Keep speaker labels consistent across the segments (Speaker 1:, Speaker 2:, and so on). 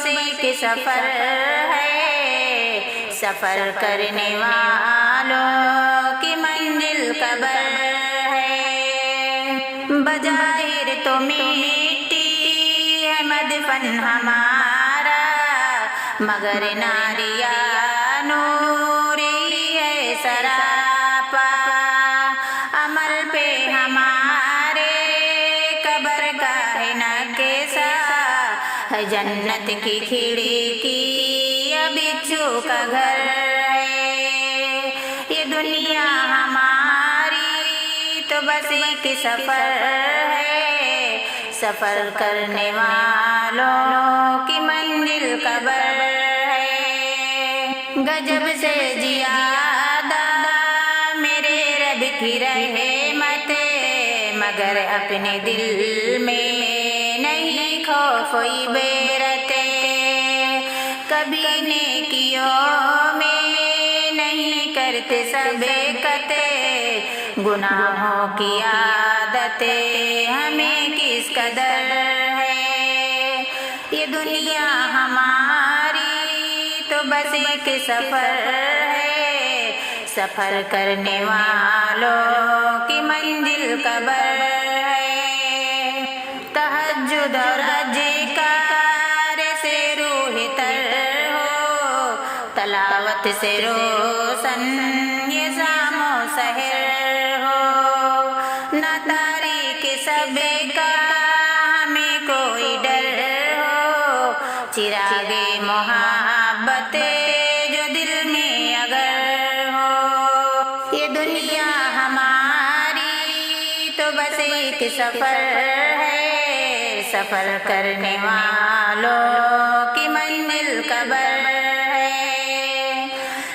Speaker 1: ایک سفر ہے، سفر کرنے والوں کی منزل قبر ہے۔ بظاہر تو مٹی ہے مدفن ہمارا، مگر ناریا نوری ہے سراپا، عمل پہ ہمارے قبر کا ہے نقشہ، ہے جنت کی کھڑکی یا بچھو کا گھر ہے۔ یہ دنیا ہماری تو بس ایک سفر ہے، سفر کرنے والوں کی منزل قبر ہے۔ گجب سے زیادہ میرے رب کی رحمت، مگر اپنے دل میں نہیں خوف عبرت، کبھی نیکیوں میں نہیں کرتے سبقت، گناہوں کی عادت ہمیں کس قدر ہے۔ یہ دنیا ہماری تو بس ایک سفر ہے، سفر کرنے والوں کی منزل قبر ہے۔ تہجد اور اذکار سے روح تر ہو، تلاوت سے روشن یہ شام و سحر ہو، نہ تاریک سب کا ہمیں کوئی ڈر ہو، چراغ محبت جو دل میں اگر ہو۔ یہ دنیا ہماری تو بس ایک سفر ہے، سفر کرنے والوں کی منزل قبر ہے۔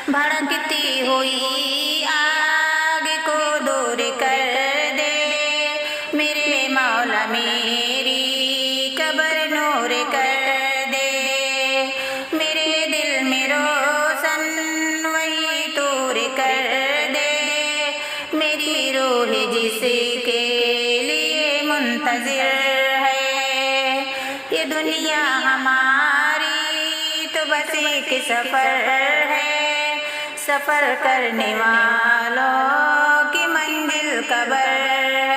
Speaker 1: بھڑکتی ہوئی آگ کو دور کر دے میرے مولا، میری قبر نور کر دے، میرے دل میں روشن وہی طور کر دے، میری روح جس کے لیے منتظر ہے۔ یہ دنیا ہماری تو بس ایک سفر ہے، سفر کرنے والوں کی منزل قبر ہے۔